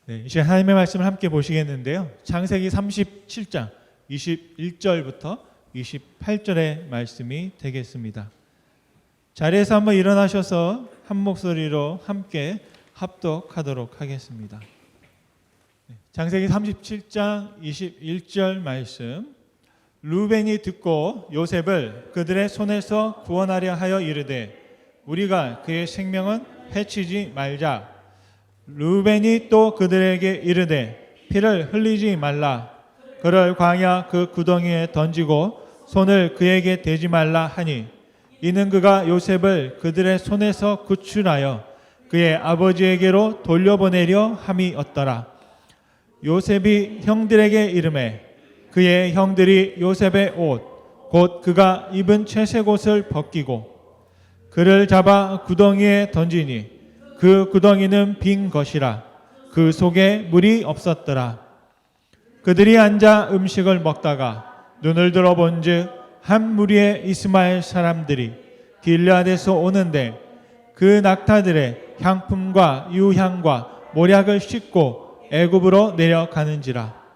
네, 이제 하나님의 말씀을 함께 보시겠는데요. 창세기 37장 21절부터 28절의 말씀이 되겠습니다. 자리에서 한번 일어나셔서 한 목소리로 함께 합독하도록 하겠습니다. 창세기 37장 21절 말씀. 루벤이 듣고 요셉을 그들의 손에서 구원하려 하여 이르되 우리가 그의 생명은 해치지 말자. 루벤이 또 그들에게 이르되 피를 흘리지 말라. 그를 광야 그 구덩이에 던지고 손을 그에게 대지 말라 하니 이는 그가 요셉을 그들의 손에서 구출하여 그의 아버지에게로 돌려보내려 함이었더라. 요셉이 형들에게 이르매 그의 형들이 요셉의 옷 곧 그가 입은 채색 옷을 벗기고 그를 잡아 구덩이에 던지니 그 구덩이는 빈 것이라. 그 속에 물이 없었더라. 그들이 앉아 음식을 먹다가 눈을 들어 본즉 한 무리의 이스마엘 사람들이 길르앗에서 오는데 그 낙타들의 향품과 유향과 모략을 싣고 애굽으로 내려가는지라.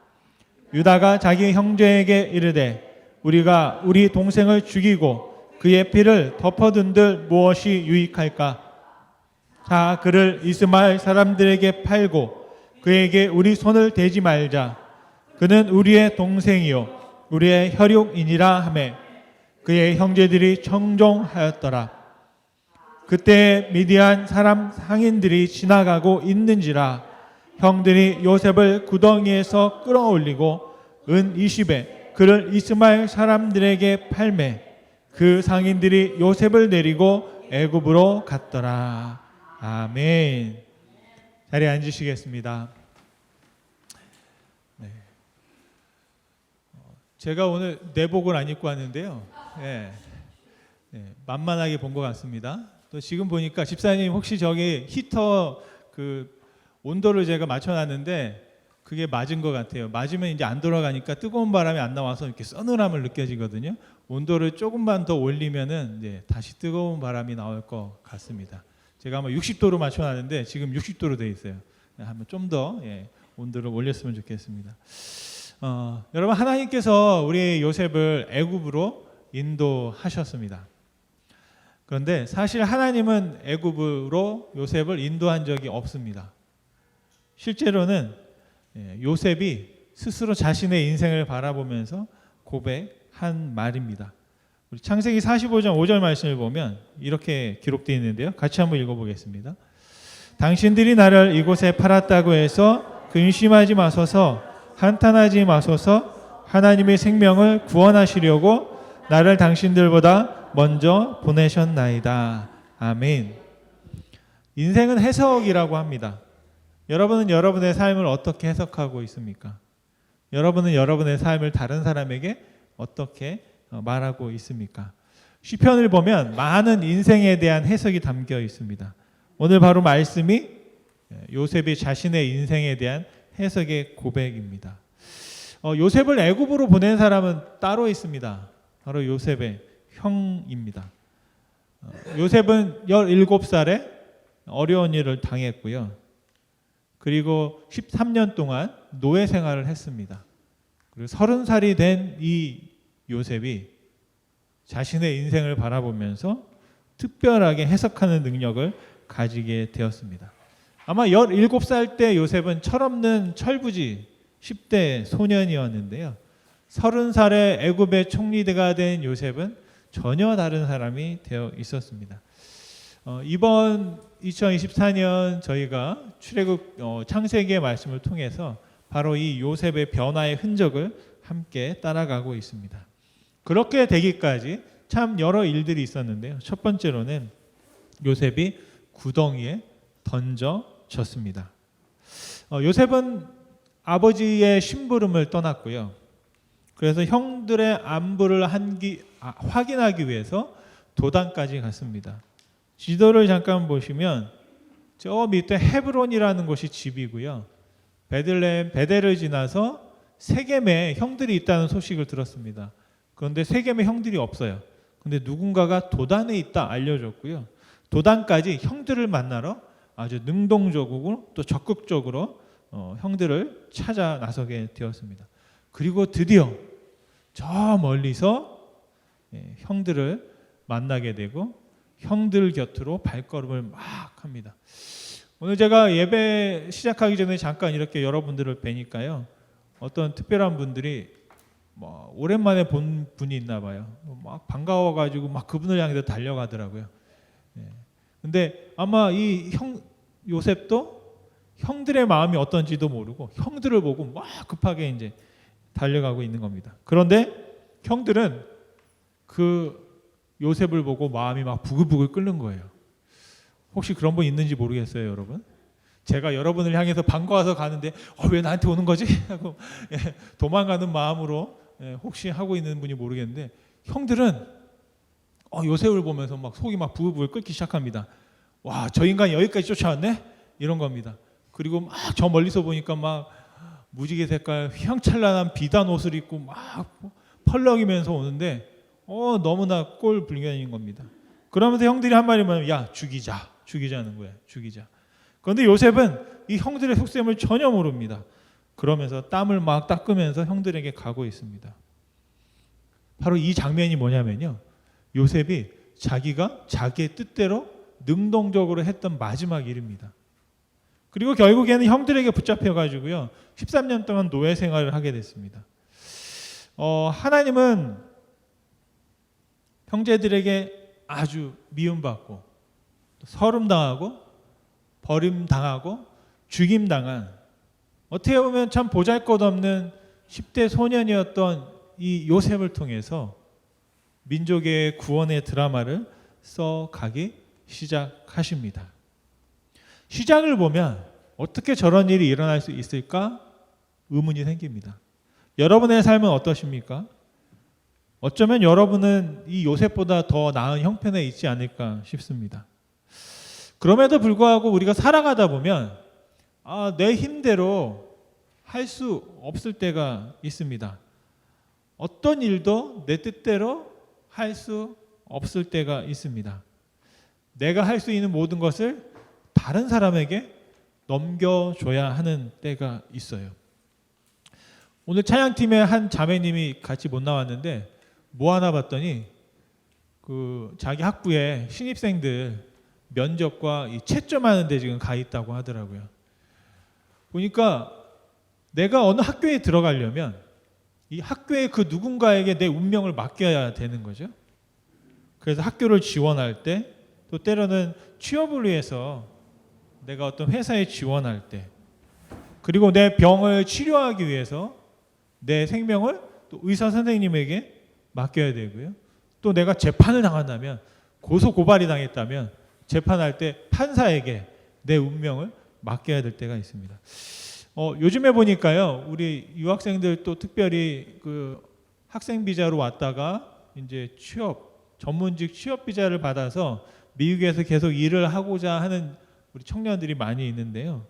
유다가 자기 형제에게 이르되 우리가 우리 동생을 죽이고 그의 피를 덮어둔들 무엇이 유익할까? 자, 그를 이스마엘 사람들에게 팔고 그에게 우리 손을 대지 말자. 그는 우리의 동생이요 우리의 혈육이니라 하매 그의 형제들이 청종하였더라. 그때 미디안 사람 상인들이 지나가고 있는지라. 형들이 요셉을 구덩이에서 끌어올리고 은 20에 그를 이스마엘 사람들에게 팔매 그 상인들이 요셉을 내리고 애굽으로 갔더라. 아멘. 자리에 앉으시겠습니다. 네. 제가 오늘 내복을 안 입고 왔는데요. 네. 만만하게 본 것 같습니다. 또 지금 보니까 집사님 혹시 저기 히터 그 온도를 제가 맞춰놨는데 그게 맞은 것 같아요. 맞으면 이제 안 돌아가니까 뜨거운 바람이 안 나와서 이렇게 서늘함을 느껴지거든요. 온도를 조금만 더 올리면은 이제 다시 뜨거운 바람이 나올 것 같습니다. 제가 한번 60도로 맞춰놨는데 지금 60도로 돼 있어요. 한번 좀 더 온도를 올렸으면 좋겠습니다. 여러분 하나님께서 우리 요셉을 애굽으로 인도하셨습니다. 그런데 사실 하나님은 애굽으로 요셉을 인도한 적이 없습니다. 실제로는 요셉이 스스로 자신의 인생을 바라보면서 고백한 말입니다. 우리 창세기 45장 5절 말씀을 보면 이렇게 기록되어 있는데요. 같이 한번 읽어보겠습니다. 당신들이 나를 이곳에 팔았다고 해서 근심하지 마소서, 한탄하지 마소서. 하나님의 생명을 구원하시려고 나를 당신들보다 먼저 보내셨나이다. 아멘. 인생은 해석이라고 합니다. 여러분은 여러분의 삶을 어떻게 해석하고 있습니까? 여러분은 여러분의 삶을 다른 사람에게 어떻게 말하고 있습니까? 시편을 보면 많은 인생에 대한 해석이 담겨 있습니다. 오늘 바로 말씀이 요셉이 자신의 인생에 대한 해석의 고백입니다. 요셉을 애굽으로 보낸 사람은 따로 있습니다. 바로 요셉의 형입니다. 요셉은 17살에 어려운 일을 당했고요. 그리고 13년 동안 노예 생활을 했습니다. 그리고 30살이 된 이 요셉이 자신의 인생을 바라보면서 특별하게 해석하는 능력을 가지게 되었습니다. 아마 17살 때 요셉은 철없는 철부지 10대 소년이었는데요. 30살에 애굽의 총리가 된 요셉은 전혀 다른 사람이 되어 있었습니다. 이번 2024년 저희가 출애굽 창세기의 말씀을 통해서 바로 이 요셉의 변화의 흔적을 함께 따라가고 있습니다. 그렇게 되기까지 참 여러 일들이 있었는데요. 첫 번째로는 요셉이 구덩이에 던져졌습니다. 요셉은 아버지의 심부름을 떠났고요. 그래서 형들의 안부를 확인하기 위해서 도단까지 갔습니다. 지도를 잠깐 보시면 저 밑에 헤브론이라는 곳이 집이고요. 베델을 지나서 세겜에 형들이 있다는 소식을 들었습니다. 그런데 세겜에 형들이 없어요. 그런데 누군가가 도단에 있다 알려줬고요. 도단까지 형들을 만나러 아주 능동적으로 또 적극적으로 형들을 찾아 나서게 되었습니다. 그리고 드디어 저 멀리서 형들을 만나게 되고 형들 곁으로 발걸음을 막 합니다. 오늘 제가 예배 시작하기 전에 잠깐 이렇게 여러분들을 뵈니까요, 어떤 특별한 분들이 뭐 오랜만에 본 분이 있나 봐요. 막 반가워가지고 막 그분을 향해서 달려가더라고요. 근데 아마 이 요셉도 형들의 마음이 어떤지도 모르고 형들을 보고 막 급하게 이제 달려가고 있는 겁니다. 그런데 형들은 그 요셉을 보고 마음이 막 부글부글 끓는 거예요. 혹시 그런 분 있는지 모르겠어요, 여러분. 제가 여러분을 향해서 반가워서 가는데 왜 나한테 오는 거지? 하고 도망가는 마음으로 혹시 하고 있는 분이 모르겠는데, 형들은 요셉을 보면서 막 속이 막 부글부글 끓기 시작합니다. 와, 저 인간이 여기까지 쫓아왔네? 이런 겁니다. 그리고 막 저 멀리서 보니까 막 무지개 색깔 휘황찬란한 비단 옷을 입고 막 펄럭이면서 오는데 너무나 꼴불견인 겁니다. 그러면서 형들이 한 말이면 야, 죽이자는 거예요. 죽이자. 그런데 요셉은 이 형들의 속셈을 전혀 모릅니다. 그러면서 땀을 막 닦으면서 형들에게 가고 있습니다. 바로 이 장면이 뭐냐면요, 요셉이 자기가 자기의 뜻대로 능동적으로 했던 마지막 일입니다. 그리고 결국에는 형들에게 붙잡혀가지고요 13년 동안 노예 생활을 하게 됐습니다. 하나님은 형제들에게 아주 미움받고 서름당하고 버림당하고 죽임당한, 어떻게 보면 참 보잘것없는 10대 소년이었던 이 요셉을 통해서 민족의 구원의 드라마를 써가기 시작하십니다. 시작을 보면 어떻게 저런 일이 일어날 수 있을까 의문이 생깁니다. 여러분의 삶은 어떠십니까? 어쩌면 여러분은 이 요셉보다 더 나은 형편에 있지 않을까 싶습니다. 그럼에도 불구하고 우리가 살아가다 보면 내 힘대로 할 수 없을 때가 있습니다. 어떤 일도 내 뜻대로 할 수 없을 때가 있습니다. 내가 할 수 있는 모든 것을 다른 사람에게 넘겨줘야 하는 때가 있어요. 오늘 찬양팀의 한 자매님이 같이 못 나왔는데 뭐 하나 봤더니 자기 학부에 신입생들 면접과 이 채점하는 데 지금 가 있다고 하더라고요. 보니까 내가 어느 학교에 들어가려면 이 학교의 그 누군가에게 내 운명을 맡겨야 되는 거죠. 그래서 학교를 지원할 때, 또 때로는 취업을 위해서 내가 어떤 회사에 지원할 때, 그리고 내 병을 치료하기 위해서 내 생명을 또 의사 선생님에게 맡겨야 되고요. 또 내가 재판을 당한다면, 고소 고발이 당했다면 재판할 때 판사에게 내 운명을 맡겨야 될 때가 있습니다. 요즘에 보니까요, 우리 유학생들 또 특별히 그 학생 비자로 왔다가 이제 전문직 취업 비자를 받아서 미국에서 계속 일을 하고자 하는 우리 청년들이 많이 있는데요.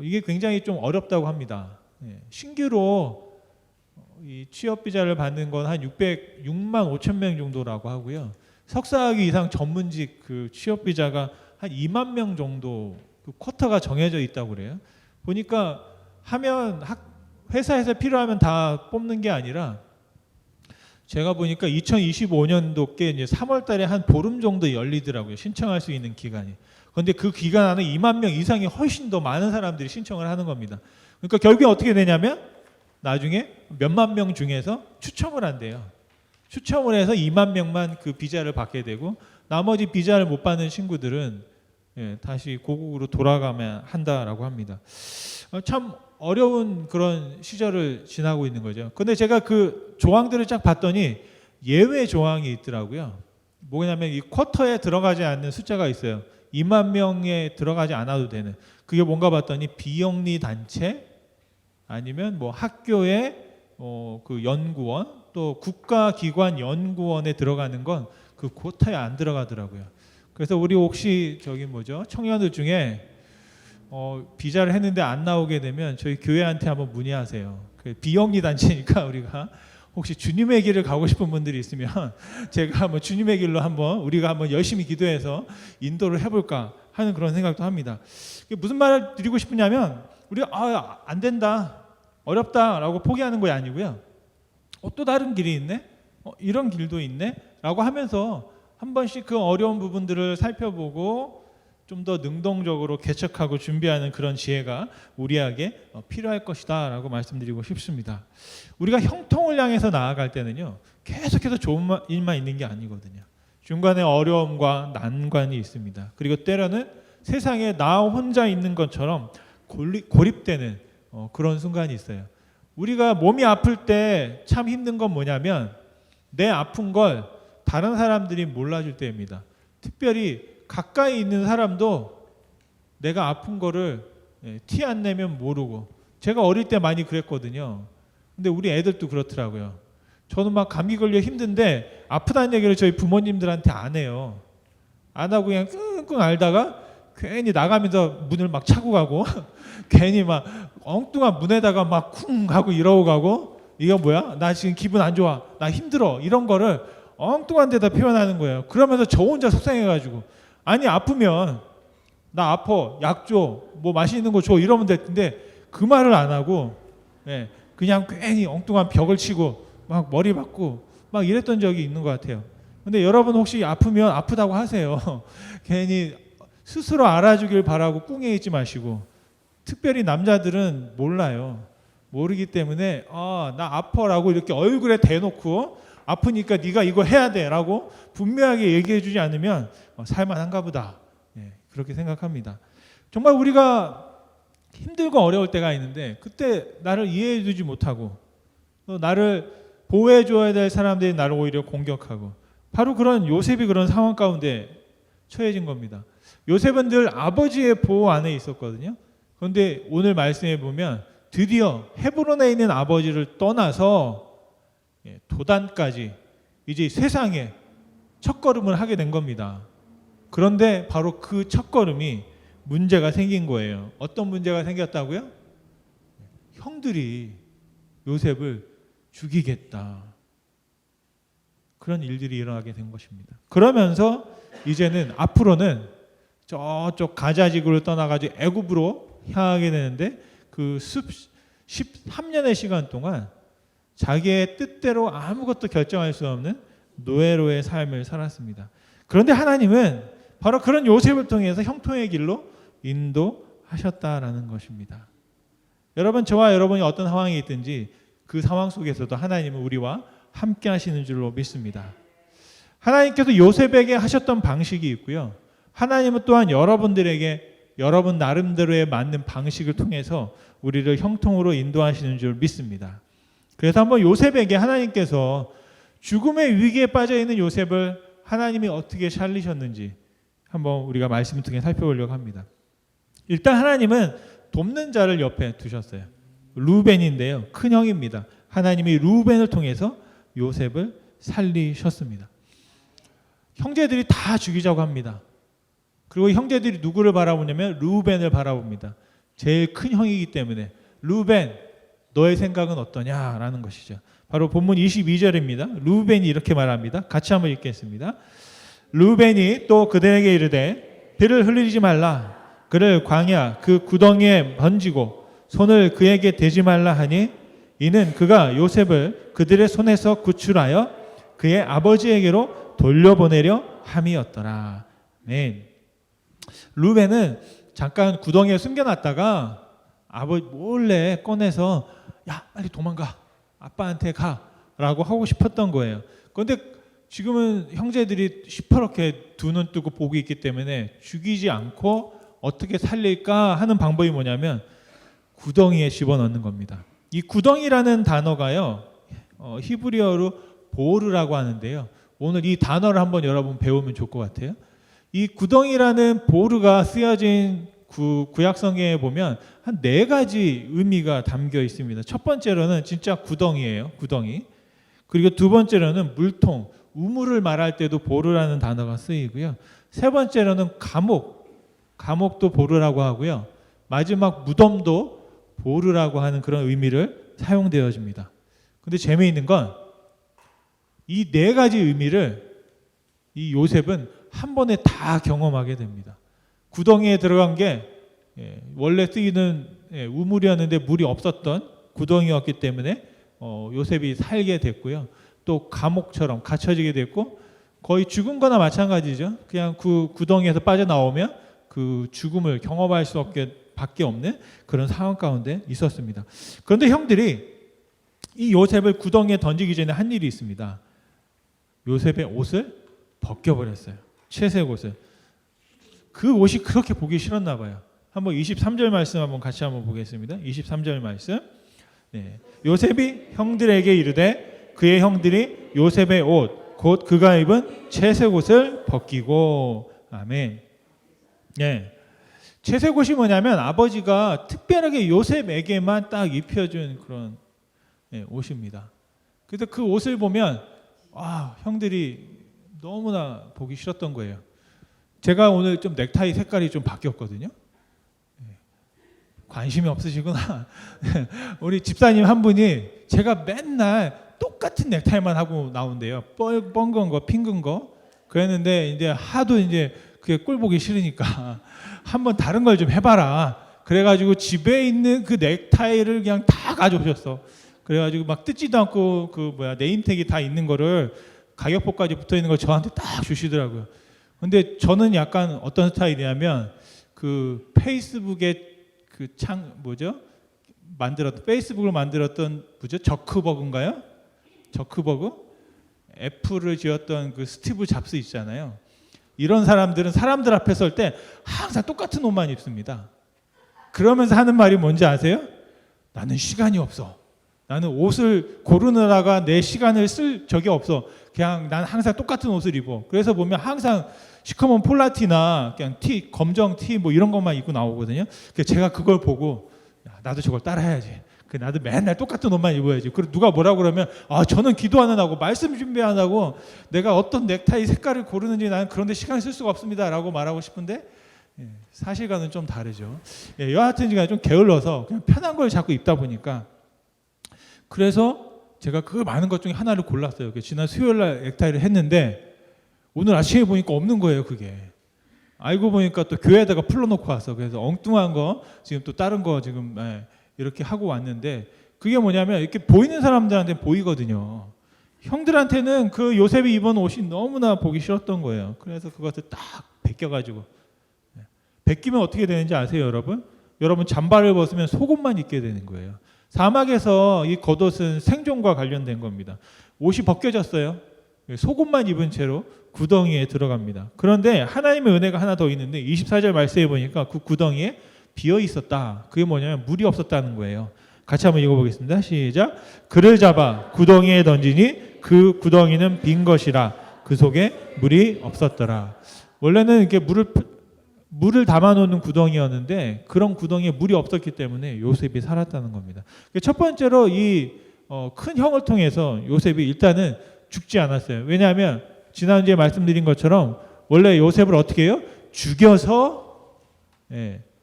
이게 굉장히 좀 어렵다고 합니다. 신규로 이 취업 비자를 받는 건 한 6만 5천 명 정도라고 하고요. 석사학위 이상 전문직 그 취업 비자가 한 2만 명 정도 그 쿼터가 정해져 있다고 그래요. 보니까 회사에서 필요하면 다 뽑는 게 아니라, 제가 보니까 2025년도께 이제 3월 달에 한 보름 정도 열리더라고요. 신청할 수 있는 기간이. 그런데 그 기간 안에 2만 명 이상이 훨씬 더 많은 사람들이 신청을 하는 겁니다. 그러니까 결국에 어떻게 되냐면 나중에 몇만 명 중에서 추첨을 한대요. 추첨을 해서 2만 명만 그 비자를 받게 되고, 나머지 비자를 못 받는 친구들은 다시 고국으로 돌아가면 한다라고 합니다. 참 어려운 그런 시절을 지나고 있는 거죠. 근데 제가 그 조항들을 쫙 봤더니 예외 조항이 있더라고요. 뭐냐면 이 쿼터에 들어가지 않는 숫자가 있어요. 2만 명에 들어가지 않아도 되는. 그게 뭔가 봤더니 비영리 단체, 아니면 뭐 학교의 그 연구원, 또 국가기관 연구원에 들어가는 건 그 쿼터에 안 들어가더라고요. 그래서 우리 혹시 청년들 중에 비자를 했는데 안 나오게 되면 저희 교회한테 한번 문의하세요. 비영리 단체니까 우리가 혹시 주님의 길을 가고 싶은 분들이 있으면 제가 한번 주님의 길로 한번 우리가 한번 열심히 기도해서 인도를 해볼까 하는 그런 생각도 합니다. 무슨 말을 드리고 싶으냐면 우리가 안 된다, 어렵다라고 포기하는 거 아니고요. 또 다른 길이 있네? 이런 길도 있네? 라고 하면서 한 번씩 그 어려운 부분들을 살펴보고 좀 더 능동적으로 개척하고 준비하는 그런 지혜가 우리에게 필요할 것이다 라고 말씀드리고 싶습니다. 우리가 형통을 향해서 나아갈 때는요, 계속해서 좋은 일만 있는 게 아니거든요. 중간에 어려움과 난관이 있습니다. 그리고 때로는 세상에 나 혼자 있는 것처럼 고립되는 그런 순간이 있어요. 우리가 몸이 아플 때 참 힘든 건 뭐냐면 내 아픈 걸 다른 사람들이 몰라줄 때입니다. 특별히 가까이 있는 사람도 내가 아픈 거를 티 안 내면 모르고, 제가 어릴 때 많이 그랬거든요. 근데 우리 애들도 그렇더라고요. 저는 막 감기 걸려 힘든데 아프다는 얘기를 저희 부모님들한테 안 해요. 안 하고 그냥 끙끙 앓다가 괜히 나가면서 문을 막 차고 가고 괜히 막 엉뚱한 문에다가 막 쿵 하고 이러고 가고, 이거 뭐야? 나 지금 기분 안 좋아, 나 힘들어, 이런 거를 엉뚱한 데다 표현하는 거예요. 그러면서 저 혼자 속상해가지고, 아니 아프면 나 아파, 약 줘, 뭐 맛있는 거 줘, 이러면 됐는데 그 말을 안 하고 그냥 괜히 엉뚱한 벽을 치고 막 머리 박고 막 이랬던 적이 있는 것 같아요. 근데 여러분 혹시 아프면 아프다고 하세요. 괜히 스스로 알아주길 바라고 꿍해 있지 마시고. 특별히 남자들은 몰라요. 모르기 때문에 나 아파라고 이렇게 얼굴에 대놓고 아프니까 네가 이거 해야 돼라고 분명하게 얘기해 주지 않으면 살만한가 보다, 그렇게 생각합니다. 정말 우리가 힘들고 어려울 때가 있는데 그때 나를 이해해 주지 못하고 또 나를 보호해 줘야 될 사람들이 나를 오히려 공격하고, 바로 그런 요셉이 그런 상황 가운데 처해진 겁니다. 요셉은 늘 아버지의 보호 안에 있었거든요. 그런데 오늘 말씀해 보면 드디어 헤브론에 있는 아버지를 떠나서 도단까지 이제 세상에 첫걸음을 하게 된 겁니다. 그런데 바로 그 첫걸음이 문제가 생긴 거예요. 어떤 문제가 생겼다고요? 형들이 요셉을 죽이겠다, 그런 일들이 일어나게 된 것입니다. 그러면서 이제는 앞으로는 저쪽 가자지구를 떠나가지고 애굽으로 향하게 되는데 그 13년의 시간 동안 자기의 뜻대로 아무것도 결정할 수 없는 노예로의 삶을 살았습니다. 그런데 하나님은 바로 그런 요셉을 통해서 형통의 길로 인도하셨다라는 것입니다. 여러분, 저와 여러분이 어떤 상황이 있든지 그 상황 속에서도 하나님은 우리와 함께 하시는 줄로 믿습니다. 하나님께서 요셉에게 하셨던 방식이 있고요. 하나님은 또한 여러분들에게 여러분 나름대로에 맞는 방식을 통해서 우리를 형통으로 인도하시는 줄 믿습니다. 그래서 한번 요셉에게 하나님께서 죽음의 위기에 빠져 있는 요셉을 하나님이 어떻게 살리셨는지 한번 우리가 말씀을 통해 살펴보려고 합니다. 일단 하나님은 돕는 자를 옆에 두셨어요. 루벤인데요, 큰 형입니다. 하나님이 루벤을 통해서 요셉을 살리셨습니다. 형제들이 다 죽이자고 합니다. 그리고 형제들이 누구를 바라보냐면 루벤을 바라봅니다. 제일 큰 형이기 때문에 루벤, 너의 생각은 어떠냐라는 것이죠. 바로 본문 22절입니다. 루벤이 이렇게 말합니다. 같이 한번 읽겠습니다. 루벤이 또 그들에게 이르되 피를 흘리지 말라. 그를 광야 그 구덩이에 던지고 손을 그에게 대지 말라 하니 이는 그가 요셉을 그들의 손에서 구출하여 그의 아버지에게로 돌려보내려 함이었더라. 아멘. 루벤은 잠깐 구덩이에 숨겨놨다가 아버지 몰래 꺼내서 야 빨리 도망가, 아빠한테 가라고 하고 싶었던 거예요. 그런데 지금은 형제들이 시퍼렇게 두 눈 뜨고 보고 있기 때문에 죽이지 않고 어떻게 살릴까 하는 방법이 뭐냐면 구덩이에 집어넣는 겁니다. 이 구덩이라는 단어가요, 히브리어로 보르라고 하는데요. 오늘 이 단어를 한번 여러분 배우면 좋을 것 같아요. 이 구덩이라는 보르가 쓰여진 구약성경에 보면 한 4가지 의미가 담겨 있습니다. 첫 번째로는 진짜 구덩이예요. 구덩이. 그리고 두 번째로는 물통, 우물을 말할 때도 보르라는 단어가 쓰이고요. 세 번째로는 감옥도 보르라고 하고요. 마지막 무덤도 보르라고 하는 그런 의미를 사용되어집니다. 근데 재미있는 건 이 네 가지 의미를 이 요셉은 한 번에 다 경험하게 됩니다. 구덩이에 들어간 게 원래 쓰이는 우물이었는데 물이 없었던 구덩이였기 때문에 요셉이 살게 됐고요. 또 감옥처럼 갇혀지게 됐고 거의 죽은 거나 마찬가지죠. 그냥 그 구덩이에서 빠져나오면 그 죽음을 경험할 수 밖에 없는 그런 상황 가운데 있었습니다. 그런데 형들이 이 요셉을 구덩이에 던지기 전에 한 일이 있습니다. 요셉의 옷을 벗겨버렸어요. 채색 옷을. 그 옷이 그렇게 보기 싫었나 봐요. 한번 23절 말씀 한번 같이 한번 보겠습니다. 23절 말씀. 네. 요셉이 형들에게 이르되 그의 형들이 요셉의 옷 곧 그가 입은 채색 옷을 벗기고. 아멘. 네. 채색 옷이 뭐냐면 아버지가 특별하게 요셉에게만 딱 입혀준 그런 옷입니다. 그래서 그 옷을 보면 형들이 너무나 보기 싫었던 거예요. 제가 오늘 좀 넥타이 색깔이 좀 바뀌었거든요. 관심이 없으시구나. 우리 집사님 한 분이 제가 맨날 똑같은 넥타이만 하고 나온대요. 뻥건 거, 핑근 거. 그랬는데 이제 하도 이제 그게 꼴 보기 싫으니까 한번 다른 걸 좀 해봐라. 그래가지고 집에 있는 그 넥타이를 그냥 다 가져오셨어. 그래가지고 막 뜯지도 않고 네임택이 다 있는 거를 가격표까지 붙어 있는 걸 저한테 딱 주시더라고요. 근데 저는 약간 어떤 스타일이냐면 그 페이스북에 페이스북을 만들었던 저크버그인가요? 저크버그? 애플을 지었던 그 스티브 잡스 있잖아요. 이런 사람들은 사람들 앞에 설 때 항상 똑같은 옷만 입습니다. 그러면서 하는 말이 뭔지 아세요? 나는 시간이 없어. 나는 옷을 고르느라가 내 시간을 쓸 적이 없어. 그냥 난 항상 똑같은 옷을 입어. 그래서 보면 항상 시커먼 폴라티나 그냥 티, 검정 티 뭐 이런 것만 입고 나오거든요. 그래서 제가 그걸 보고 나도 저걸 따라해야지. 나도 맨날 똑같은 옷만 입어야지. 그리고 누가 뭐라고 그러면 저는 기도 안 하고 말씀 준비 안 하고 내가 어떤 넥타이 색깔을 고르는지 나는 그런 데 시간을 쓸 수가 없습니다 라고 말하고 싶은데 사실과는 좀 다르죠. 여하튼 제가 좀 게을러서 그냥 편한 걸 자꾸 입다 보니까 그래서 제가 그 많은 것 중에 하나를 골랐어요. 지난 수요일날 넥타이를 했는데 오늘 아침에 보니까 없는 거예요. 그게. 알고 보니까 또 교회에다가 풀러놓고 와서 그래서 엉뚱한 거 지금 또 다른 거 지금 이렇게 하고 왔는데 그게 뭐냐면 이렇게 보이는 사람들한테 보이거든요. 형들한테는 그 요셉이 입은 옷이 너무나 보기 싫었던 거예요. 그래서 그것을 딱 벗겨가지고 벗기면 어떻게 되는지 아세요, 여러분? 여러분 잠바를 벗으면 속옷만 입게 되는 거예요. 사막에서 이 겉옷은 생존과 관련된 겁니다. 옷이 벗겨졌어요. 속옷만 입은 채로 구덩이에 들어갑니다. 그런데 하나님의 은혜가 하나 더 있는데 24절 말씀해 보니까 그 구덩이에 비어 있었다. 그게 뭐냐면 물이 없었다는 거예요. 같이 한번 읽어보겠습니다. 시작. 그를 잡아 구덩이에 던지니 그 구덩이는 빈 것이라 그 속에 물이 없었더라. 원래는 이렇게 물을 담아놓는 구덩이였는데 그런 구덩이에 물이 없었기 때문에 요셉이 살았다는 겁니다. 첫 번째로 이 큰 형을 통해서 요셉이 일단은 죽지 않았어요. 왜냐하면 지난주에 말씀드린 것처럼 원래 요셉을 어떻게 해요? 죽여서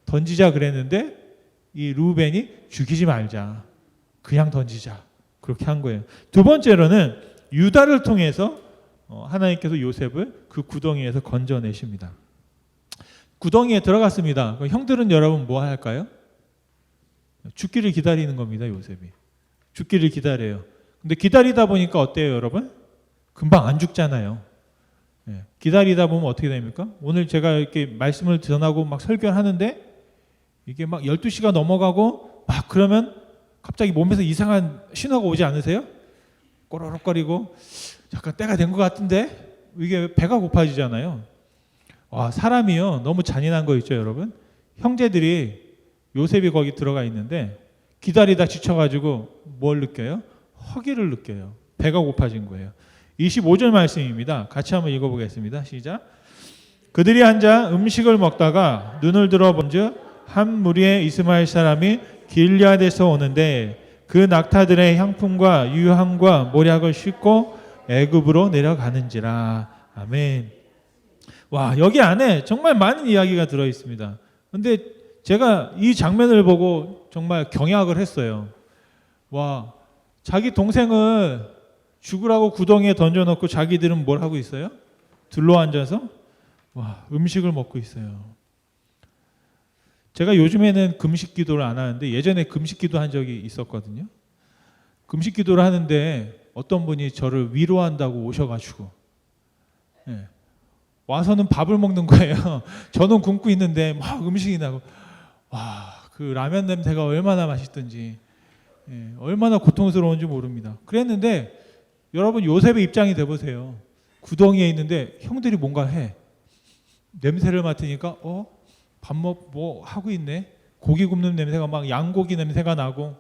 던지자 그랬는데 이 루벤이 죽이지 말자. 그냥 던지자. 그렇게 한 거예요. 두 번째로는 유다를 통해서 하나님께서 요셉을 그 구덩이에서 건져내십니다. 구덩이에 들어갔습니다. 형들은 여러분 뭐 할까요? 죽기를 기다리는 겁니다. 요셉이. 죽기를 기다려요. 근데 기다리다 보니까 어때요, 여러분? 금방 안 죽잖아요. 기다리다 보면 어떻게 됩니까? 오늘 제가 이렇게 말씀을 전하고 막 설교를 하는데 이게 막 12시가 넘어가고 막 그러면 갑자기 몸에서 이상한 신호가 오지 않으세요? 꼬르륵거리고 잠깐 때가 된 것 같은데 이게 배가 고파지잖아요. 사람이요 너무 잔인한 거 있죠, 여러분? 형제들이 요셉이 거기 들어가 있는데 기다리다 지쳐가지고 뭘 느껴요? 허기를 느껴요. 배가 고파진 거예요. 25절 말씀입니다. 같이 한번 읽어보겠습니다. 시작. 그들이 앉아 음식을 먹다가 눈을 들어본즉 한 무리의 이스마엘 사람이 길리앗에서 오는데 그 낙타들의 향품과 유향과 모략을 싣고 애굽으로 내려가는지라. 아멘. 와, 여기 안에 정말 많은 이야기가 들어 있습니다. 근데 제가 이 장면을 보고 정말 경악을 했어요. 와, 자기 동생을 죽으라고 구덩이에 던져놓고 자기들은 뭘 하고 있어요? 둘러앉아서 음식을 먹고 있어요. 제가 요즘에는 금식 기도를 안 하는데 예전에 금식 기도 한 적이 있었거든요. 금식 기도를 하는데 어떤 분이 저를 위로한다고 오셔가지고 와서는 밥을 먹는 거예요. 저는 굶고 있는데 막 음식이 나고 그 라면 냄새가 얼마나 맛있던지 얼마나 고통스러운지 모릅니다. 그랬는데 여러분 요셉의 입장이 돼보세요. 구덩이에 있는데 형들이 뭔가 해. 냄새를 맡으니까 밥 뭐 하고 있네. 고기 굽는 냄새가 막 양고기 냄새가 나고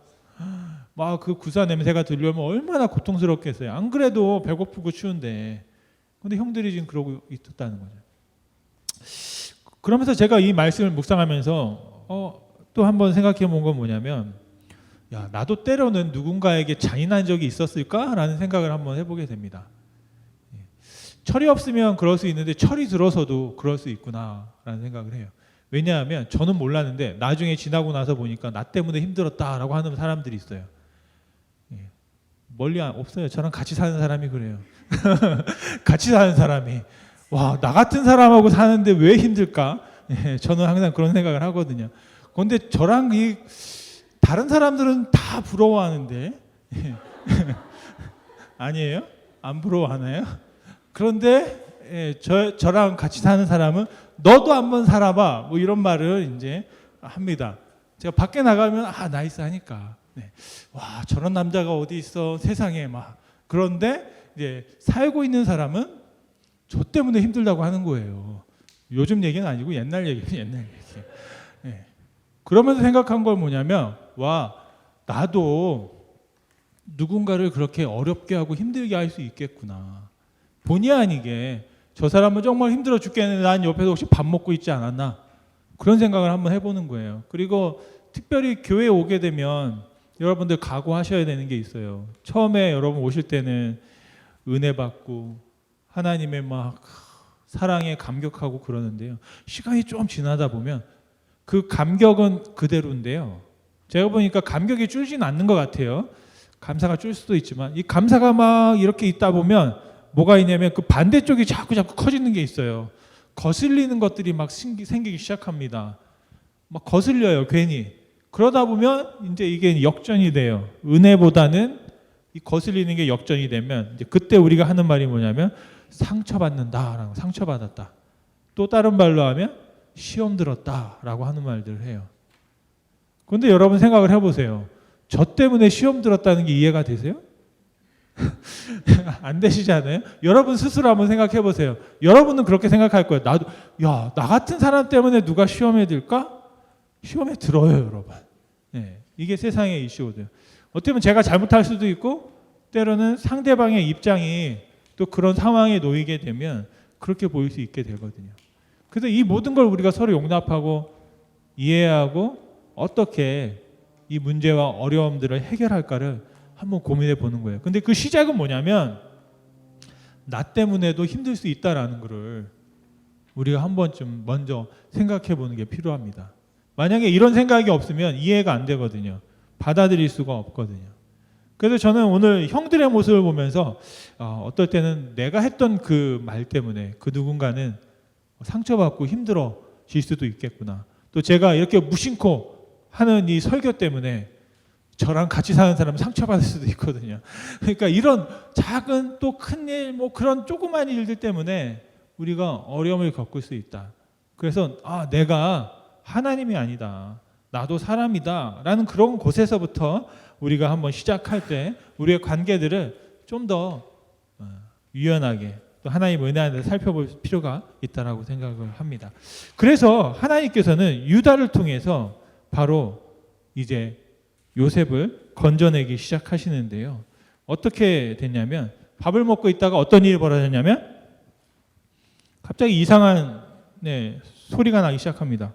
막 그 구사 냄새가 들려오면 얼마나 고통스럽겠어요. 안 그래도 배고프고 추운데. 근데 형들이 지금 그러고 있었다는 거죠. 그러면서 제가 이 말씀을 묵상하면서 또 한번 생각해 본 건 뭐냐면 나도 때로는 누군가에게 잔인한 적이 있었을까라는 생각을 한번 해보게 됩니다. 철이 없으면 그럴 수 있는데 철이 들어서도 그럴 수 있구나라는 생각을 해요. 왜냐하면 저는 몰랐는데 나중에 지나고 나서 보니까 나 때문에 힘들었다라고 하는 사람들이 있어요. 멀리 없어요. 저랑 같이 사는 사람이 그래요. 같이 사는 사람이 나 같은 사람하고 사는데 왜 힘들까? 저는 항상 그런 생각을 하거든요. 그런데 저랑 다른 사람들은 다 부러워하는데 아니에요? 안 부러워하나요? 그런데 저랑 같이 사는 사람은 너도 한번 살아봐 뭐 이런 말을 이제 합니다. 제가 밖에 나가면 나이스 하니까 저런 남자가 어디 있어 세상에 막. 그런데 이제 살고 있는 사람은 저 때문에 힘들다고 하는 거예요. 요즘 얘기는 아니고 옛날 얘기예요. 옛날 얘기. 그러면서 생각한 걸 뭐냐면 나도 누군가를 그렇게 어렵게 하고 힘들게 할 수 있겠구나. 본의 아니게 저 사람은 정말 힘들어 죽겠는데 난 옆에서 혹시 밥 먹고 있지 않았나? 그런 생각을 한번 해보는 거예요. 그리고 특별히 교회에 오게 되면 여러분들 각오하셔야 되는 게 있어요. 처음에 여러분 오실 때는 은혜 받고 하나님의 막 사랑에 감격하고 그러는데요. 시간이 좀 지나다 보면 그 감격은 그대로인데요. 제가 보니까 감격이 줄지는 않는 것 같아요. 감사가 줄 수도 있지만 이 감사가 막 이렇게 있다 보면 뭐가 있냐면 그 반대쪽이 자꾸 커지는 게 있어요. 거슬리는 것들이 막 생기기 시작합니다. 막 거슬려요, 괜히. 그러다 보면 이제 이게 역전이 돼요. 은혜보다는 이 거슬리는 게 역전이 되면 이제 그때 우리가 하는 말이 뭐냐면 상처받는다라고, 상처받았다. 또 다른 말로 하면 시험 들었다라고 하는 말들을 해요. 그런데 여러분 생각을 해보세요. 저 때문에 시험 들었다는 게 이해가 되세요? 안 되시지 않아요? 여러분 스스로 한번 생각해 보세요. 여러분은 그렇게 생각할 거예요. 나 같은 사람 때문에 누가 시험에 들까? 시험에 들어요, 여러분. 이게 세상의 이슈거든요. 어떻게 보면 제가 잘못할 수도 있고 때로는 상대방의 입장이 또 그런 상황에 놓이게 되면 그렇게 보일 수 있게 되거든요. 그래서 이 모든 걸 우리가 서로 용납하고 이해하고 어떻게 이 문제와 어려움들을 해결할까를 한번 고민해 보는 거예요. 근데 그 시작은 뭐냐면 나 때문에도 힘들 수 있다라는 거를 우리가 한 번쯤 먼저 생각해 보는 게 필요합니다. 만약에 이런 생각이 없으면 이해가 안 되거든요. 받아들일 수가 없거든요. 그래서 저는 오늘 형들의 모습을 보면서 어떨 때는 내가 했던 그 말 때문에 그 누군가는 상처받고 힘들어질 수도 있겠구나. 또 제가 이렇게 무심코 하는 이 설교 때문에 저랑 같이 사는 사람은 상처받을 수도 있거든요. 그러니까 이런 작은 또 큰 일, 뭐 그런 조그만 일들 때문에 우리가 어려움을 겪을 수 있다. 그래서 내가 하나님이 아니다. 나도 사람이다. 라는 그런 곳에서부터 우리가 한번 시작할 때 우리의 관계들을 좀 더 유연하게 또 하나님 은혜 안에 살펴볼 필요가 있다라고 생각을 합니다. 그래서 하나님께서는 유다를 통해서 바로 이제 요셉을 건져내기 시작하시는데요. 어떻게 됐냐면 밥을 먹고 있다가 어떤 일이 벌어졌냐면 갑자기 이상한 소리가 나기 시작합니다.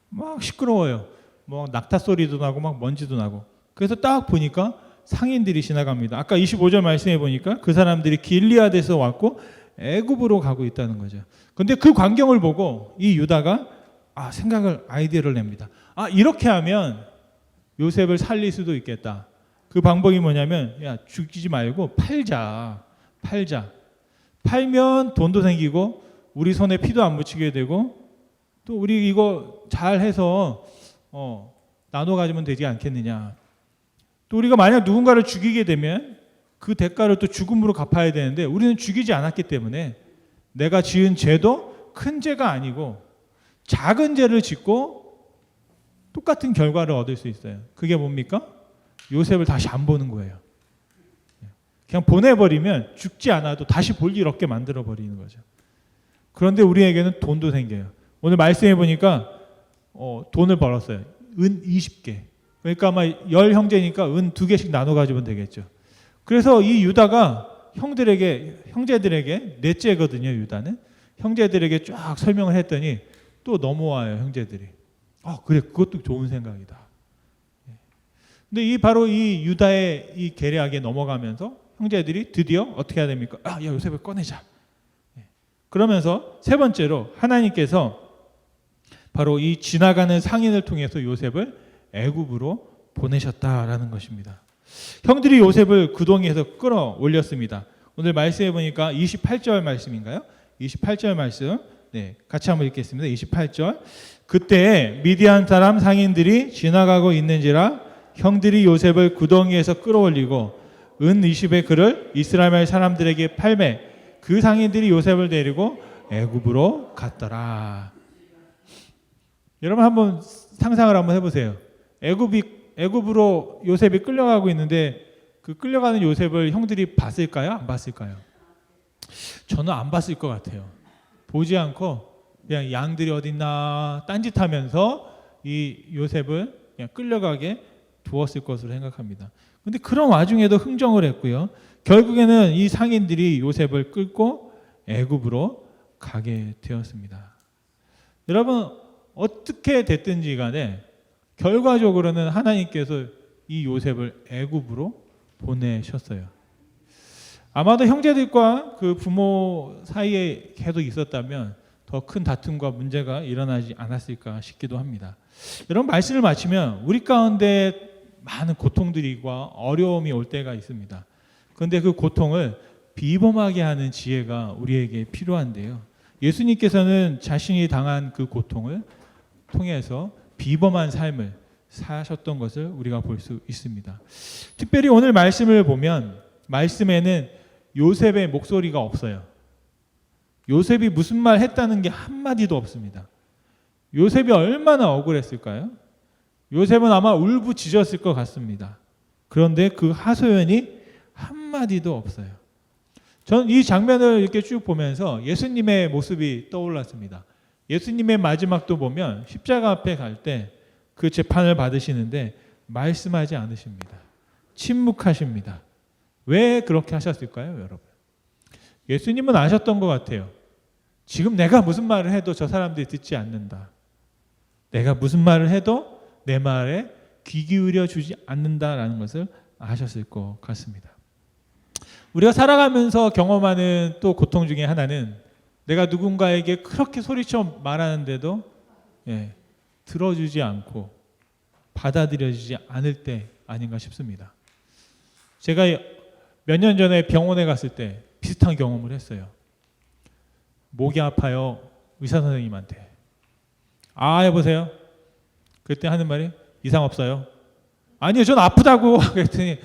막 시끄러워요. 뭐 낙타 소리도 나고 막 먼지도 나고. 그래서 딱 보니까 상인들이 지나갑니다. 아까 25절 말씀해 보니까 그 사람들이 길리앗에서 왔고 애굽으로 가고 있다는 거죠. 근데 그 광경을 보고 이 유다가 아이디어를 냅니다. 이렇게 하면 요셉을 살릴 수도 있겠다. 그 방법이 뭐냐면 야 죽이지 말고 팔자. 팔면 돈도 생기고 우리 손에 피도 안 묻히게 되고 또 우리 이거 잘 해서 나눠 가지면 되지 않겠느냐. 또 우리가 만약 누군가를 죽이게 되면 그 대가를 또 죽음으로 갚아야 되는데 우리는 죽이지 않았기 때문에 내가 지은 죄도 큰 죄가 아니고 작은 죄를 짓고 똑같은 결과를 얻을 수 있어요. 그게 뭡니까? 요셉을 다시 안 보는 거예요. 그냥 보내버리면 죽지 않아도 다시 볼 일 없게 만들어버리는 거죠. 그런데 우리에게는 돈도 생겨요. 오늘 말씀해 보니까 돈을 벌었어요. 은 20개. 그러니까 아마 10형제니까 은 2개씩 나눠 가지면 되겠죠. 그래서 이 유다가 형제들에게 넷째거든요. 유다는 형제들에게 쫙 설명을 했더니 또 넘어와요. 형제들이. 그래, 그것도 좋은 생각이다. 근데 바로 이 유다의 이 계략에 넘어가면서 형제들이 드디어 어떻게 해야 됩니까? 야, 요셉을 꺼내자. 그러면서 세 번째로 하나님께서 바로 이 지나가는 상인을 통해서 요셉을 애굽으로 보내셨다라는 것입니다. 형들이 요셉을 구덩이에서 끌어올렸습니다. 오늘 말씀해 보니까 28절 말씀인가요? 28절 말씀. 네, 같이 한번 읽겠습니다. 28절. 그때 미디안 사람 상인들이 지나가고 있는지라 형들이 요셉을 구덩이에서 끌어올리고 은 20의 그를 이스라엘 사람들에게 팔매 그 상인들이 요셉을 데리고 애굽으로 갔더라. 여러분 한번 상상을 한번 해보세요. 애굽으로 요셉이 끌려가고 있는데 그 끌려가는 요셉을 형들이 봤을까요? 안 봤을까요? 저는 안 봤을 것 같아요. 보지 않고 그냥 양들이 어딨나 딴짓하면서 이 요셉을 그냥 끌려가게 두었을 것으로 생각합니다. 그런데 그런 와중에도 흥정을 했고요. 결국에는 이 상인들이 요셉을 끌고 애굽으로 가게 되었습니다. 여러분 어떻게 됐든지 간에 결과적으로는 하나님께서 이 요셉을 애굽으로 보내셨어요. 아마도 형제들과 그 부모 사이에 계속 있었다면 더 큰 다툼과 문제가 일어나지 않았을까 싶기도 합니다. 여러분 말씀을 마치면 우리 가운데 많은 고통들과 어려움이 올 때가 있습니다. 그런데 그 고통을 비범하게 하는 지혜가 우리에게 필요한데요. 예수님께서는 자신이 당한 그 고통을 통해서 비범한 삶을 사셨던 것을 우리가 볼 수 있습니다. 특별히 오늘 말씀을 보면 말씀에는 요셉의 목소리가 없어요. 요셉이 무슨 말 했다는 게 한마디도 없습니다. 요셉이 얼마나 억울했을까요? 요셉은 아마 울부짖었을 것 같습니다. 그런데 그 하소연이 한마디도 없어요. 저는 이 장면을 이렇게 쭉 보면서 예수님의 모습이 떠올랐습니다. 예수님의 마지막도 보면 십자가 앞에 갈 때 그 재판을 받으시는데 말씀하지 않으십니다. 침묵하십니다. 왜 그렇게 하셨을까요, 여러분? 예수님은 아셨던 것 같아요. 지금 내가 무슨 말을 해도 저 사람들이 듣지 않는다. 내가 무슨 말을 해도 내 말에 귀 기울여 주지 않는다라는 것을 아셨을 것 같습니다. 우리가 살아가면서 경험하는 또 고통 중에 하나는 내가 누군가에게 그렇게 소리쳐 말하는데도 들어주지 않고 받아들여지지 않을 때 아닌가 싶습니다. 제가 몇 년 전에 병원에 갔을 때 비슷한 경험을 했어요. 목이 아파요. 의사 선생님한테. 여보세요. 그때 하는 말이 이상 없어요. 아니요, 전 아프다고. 그랬더니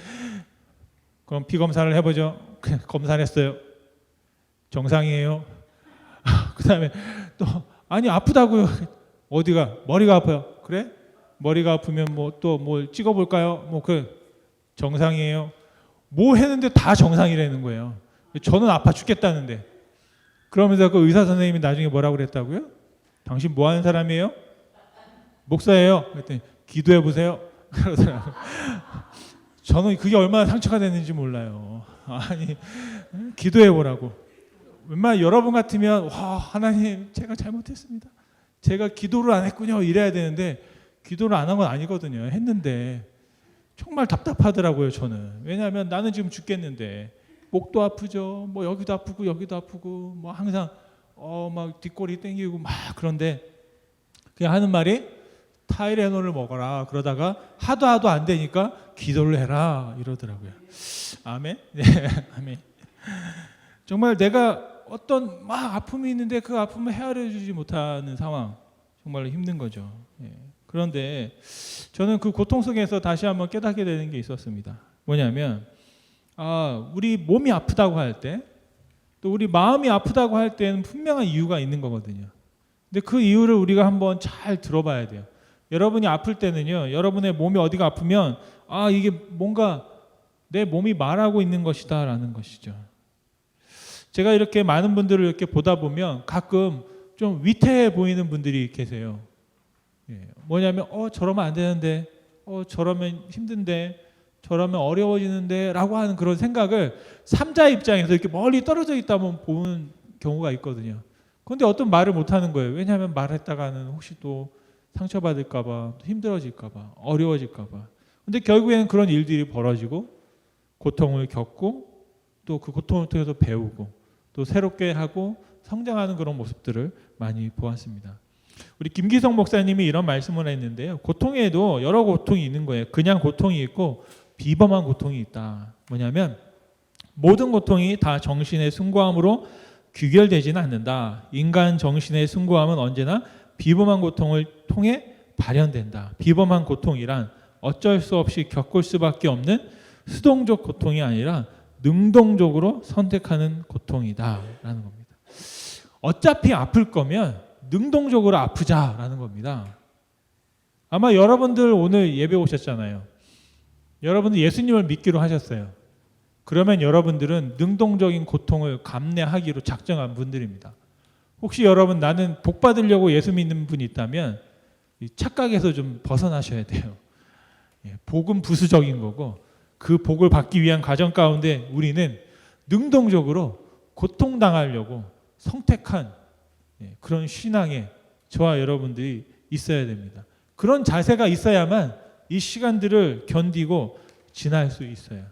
그럼 피 검사를 해보죠. 검사를 했어요. 정상이에요. 그 다음에 또 아니 아프다고요. 어디가? 머리가 아파요. 그래? 머리가 아프면 또 뭘 찍어볼까요? 정상이에요. 뭐 했는데 다 정상이라는 거예요. 저는 아파 죽겠다는데. 그러면서 그 의사 선생님이 나중에 뭐라고 그랬다고요? 당신 뭐 하는 사람이에요? 목사예요. 그랬더니 기도해 보세요. 그러더라고요. 저는 그게 얼마나 상처가 됐는지 몰라요. 아니 기도해 보라고. 웬만하면 여러분 같으면 하나님 제가 잘못했습니다. 제가 기도를 안 했군요. 이래야 되는데 기도를 안 한 건 아니거든요. 했는데 정말 답답하더라고요. 저는. 왜냐하면 나는 지금 죽겠는데 목도 아프죠. 여기도 아프고 여기도 아프고 항상 막 뒷골이 땡기고 그런데 그냥 하는 말이 타이레놀을 먹어라. 그러다가 하도 안 되니까 기도를 해라 이러더라고요. 아멘. 네, 아멘. 정말 내가 어떤 막 아픔이 있는데 그 아픔을 헤아려주지 못하는 상황, 정말로 힘든 거죠. 예. 그런데 저는 그 고통 속에서 다시 한번 깨닫게 되는 게 있었습니다. 뭐냐면 우리 몸이 아프다고 할 때, 또 우리 마음이 아프다고 할 때는 분명한 이유가 있는 거거든요. 근데 그 이유를 우리가 한번 잘 들어봐야 돼요. 여러분이 아플 때는요, 여러분의 몸이 어디가 아프면 이게 뭔가 내 몸이 말하고 있는 것이다 라는 것이죠. 제가 이렇게 많은 분들을 이렇게 보다 보면 가끔 좀 위태해 보이는 분들이 계세요. 뭐냐면 저러면 안 되는데, 저러면 힘든데, 저러면 어려워지는데 라고 하는 그런 생각을 삼자 입장에서 이렇게 멀리 떨어져 있다면 보는 경우가 있거든요. 그런데 어떤 말을 못하는 거예요. 왜냐하면 말했다가는 혹시 또 상처받을까 봐, 힘들어질까 봐, 어려워질까 봐. 근데 결국에는 그런 일들이 벌어지고 고통을 겪고 또 그 고통을 통해서 배우고 또 새롭게 하고 성장하는 그런 모습들을 많이 보았습니다. 우리 김기성 목사님이 이런 말씀을 했는데요. 고통에도 여러 고통이 있는 거예요. 그냥 고통이 있고 비범한 고통이 있다. 뭐냐면 모든 고통이 다 정신의 숭고함으로 귀결되지는 않는다. 인간 정신의 숭고함은 언제나 비범한 고통을 통해 발현된다. 비범한 고통이란 어쩔 수 없이 겪을 수밖에 없는 수동적 고통이 아니라 능동적으로 선택하는 고통이다 라는 겁니다. 어차피 아플 거면 능동적으로 아프자라는 겁니다. 아마 여러분들 오늘 예배 오셨잖아요. 여러분들 예수님을 믿기로 하셨어요. 그러면 여러분들은 능동적인 고통을 감내하기로 작정한 분들입니다. 혹시 여러분 나는 복 받으려고 예수 믿는 분이 있다면 이 착각에서 좀 벗어나셔야 돼요. 복은 부수적인 거고 그 복을 받기 위한 과정 가운데 우리는 능동적으로 고통당하려고 선택한 그런 신앙에 저와 여러분들이 있어야 됩니다. 그런 자세가 있어야만 이 시간들을 견디고 지날 수 있어요.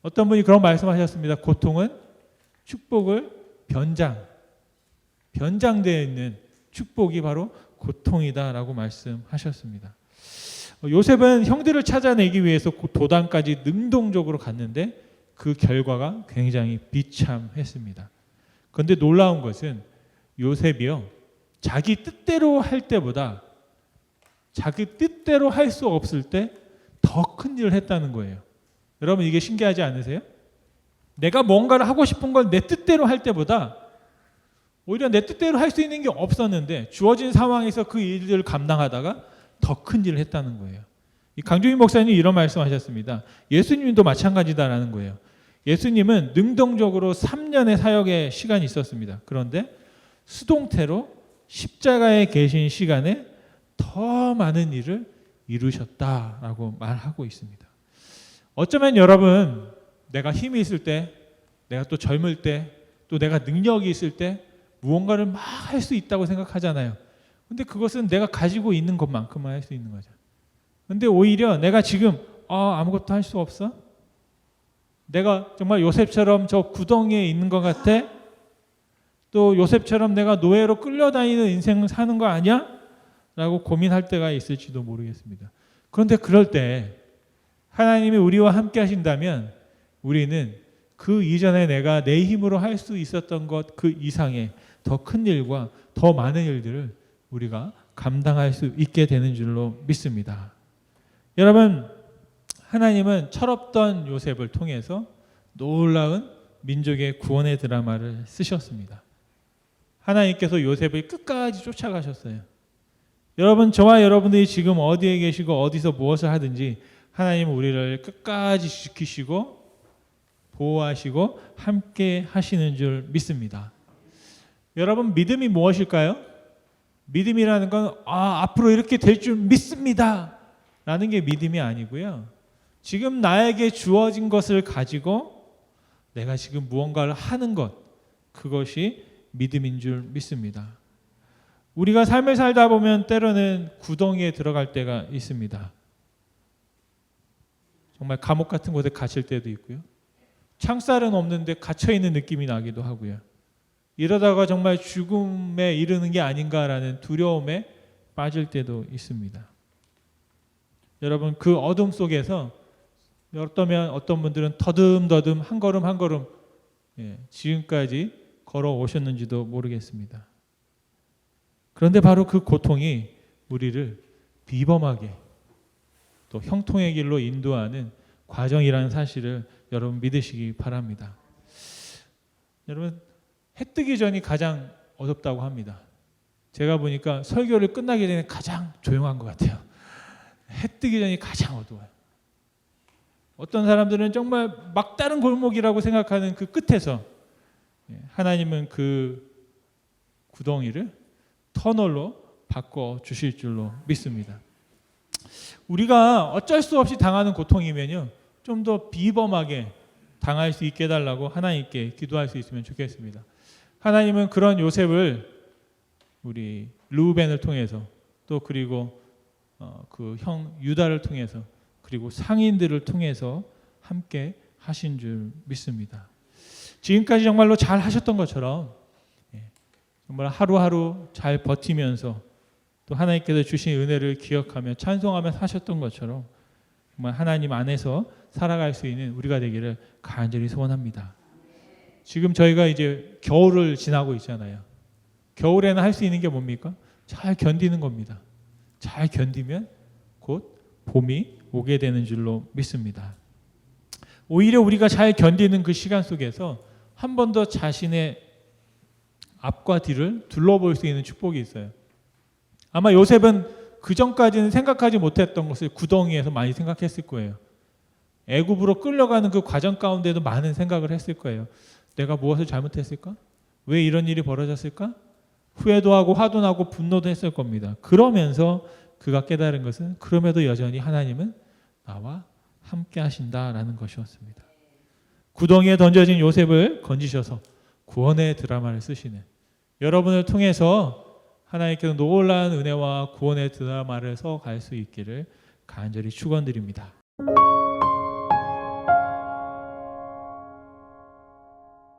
어떤 분이 그런 말씀하셨습니다. 고통은 축복을 변장되어 있는 축복이 바로 고통이다라고 말씀하셨습니다. 요셉은 형들을 찾아내기 위해서 도단까지 능동적으로 갔는데 그 결과가 굉장히 비참했습니다. 그런데 놀라운 것은 요셉이요, 자기 뜻대로 할 때보다 자기 뜻대로 할 수 없을 때 더 큰 일을 했다는 거예요. 여러분 이게 신기하지 않으세요? 내가 뭔가를 하고 싶은 걸 내 뜻대로 할 때보다 오히려 내 뜻대로 할 수 있는 게 없었는데 주어진 상황에서 그 일들을 감당하다가 더 큰 일을 했다는 거예요. 강주인 목사님이 이런 말씀하셨습니다. 예수님도 마찬가지다라는 거예요. 예수님은 능동적으로 3년의 사역의 시간이 있었습니다. 그런데 수동태로 십자가에 계신 시간에 더 많은 일을 이루셨다라고 말하고 있습니다. 어쩌면 여러분 내가 힘이 있을 때, 내가 또 젊을 때, 또 내가 능력이 있을 때 무언가를 막 할 수 있다고 생각하잖아요. 근데 그것은 내가 가지고 있는 것만큼만 할 수 있는 거죠. 근데 오히려 내가 지금 아무것도 할 수 없어? 내가 정말 요셉처럼 저 구덩이에 있는 것 같아? 또 요셉처럼 내가 노예로 끌려다니는 인생을 사는 거 아니야? 라고 고민할 때가 있을지도 모르겠습니다. 그런데 그럴 때 하나님이 우리와 함께 하신다면 우리는 그 이전에 내가 내 힘으로 할 수 있었던 것 그 이상의 더 큰 일과 더 많은 일들을 우리가 감당할 수 있게 되는 줄로 믿습니다. 여러분, 하나님은 철없던 요셉을 통해서 놀라운 민족의 구원의 드라마를 쓰셨습니다. 하나님께서 요셉을 끝까지 쫓아가셨어요. 여러분, 저와 여러분들이 지금 어디에 계시고 어디서 무엇을 하든지 하나님은 우리를 끝까지 지키시고 보호하시고 함께 하시는 줄 믿습니다. 여러분, 믿음이 무엇일까요? 믿음이라는 건 앞으로 이렇게 될 줄 믿습니다 라는 게 믿음이 아니고요. 지금 나에게 주어진 것을 가지고 내가 지금 무언가를 하는 것, 그것이 믿음인 줄 믿습니다. 우리가 삶을 살다 보면 때로는 구덩이에 들어갈 때가 있습니다. 정말 감옥 같은 곳에 갇힐 때도 있고요. 창살은 없는데 갇혀있는 느낌이 나기도 하고요. 이러다가 정말 죽음에 이르는 게 아닌가라는 두려움에 빠질 때도 있습니다. 여러분, 그 어둠 속에서 어떤 분들은 더듬더듬 한 걸음 한 걸음 지금까지 걸어오셨는지도 모르겠습니다. 그런데 바로 그 고통이 우리를 비범하게 또 형통의 길로 인도하는 과정이라는 사실을 여러분 믿으시기 바랍니다. 여러분, 해 뜨기 전이 가장 어둡다고 합니다. 제가 보니까 설교를 끝나기 전에 가장 조용한 것 같아요. 해 뜨기 전이 가장 어두워요. 어떤 사람들은 정말 막다른 골목이라고 생각하는 그 끝에서 하나님은 그 구덩이를 터널로 바꿔 주실 줄로 믿습니다. 우리가 어쩔 수 없이 당하는 고통이면요, 좀 더 비범하게 당할 수 있게 해달라고 하나님께 기도할 수 있으면 좋겠습니다. 하나님은 그런 요셉을 우리 르우벤을 통해서 또 그리고 그 형 유다를 통해서 그리고 상인들을 통해서 함께 하신 줄 믿습니다. 지금까지 정말로 잘 하셨던 것처럼 정말 하루하루 잘 버티면서 또 하나님께서 주신 은혜를 기억하며 찬송하며 사셨던 것처럼 정말 하나님 안에서 살아갈 수 있는 우리가 되기를 간절히 소원합니다. 지금 저희가 이제 겨울을 지나고 있잖아요. 겨울에는 할 수 있는 게 뭡니까? 잘 견디는 겁니다. 잘 견디면 곧 봄이 오게 되는 줄로 믿습니다. 오히려 우리가 잘 견디는 그 시간 속에서 한 번 더 자신의 앞과 뒤를 둘러볼 수 있는 축복이 있어요. 아마 요셉은 그 전까지는 생각하지 못했던 것을 구덩이에서 많이 생각했을 거예요. 애굽으로 끌려가는 그 과정 가운데도 많은 생각을 했을 거예요. 내가 무엇을 잘못했을까? 왜 이런 일이 벌어졌을까? 후회도 하고 화도 나고 분노도 했을 겁니다. 그러면서 그가 깨달은 것은 그럼에도 여전히 하나님은 나와 함께 하신다라는 것이었습니다. 구덩이에 던져진 요셉을 건지셔서 구원의 드라마를 쓰시는 여러분을 통해서 하나님께서 놀라운 은혜와 구원의 드라마를 써갈 수 있기를 간절히 축원드립니다.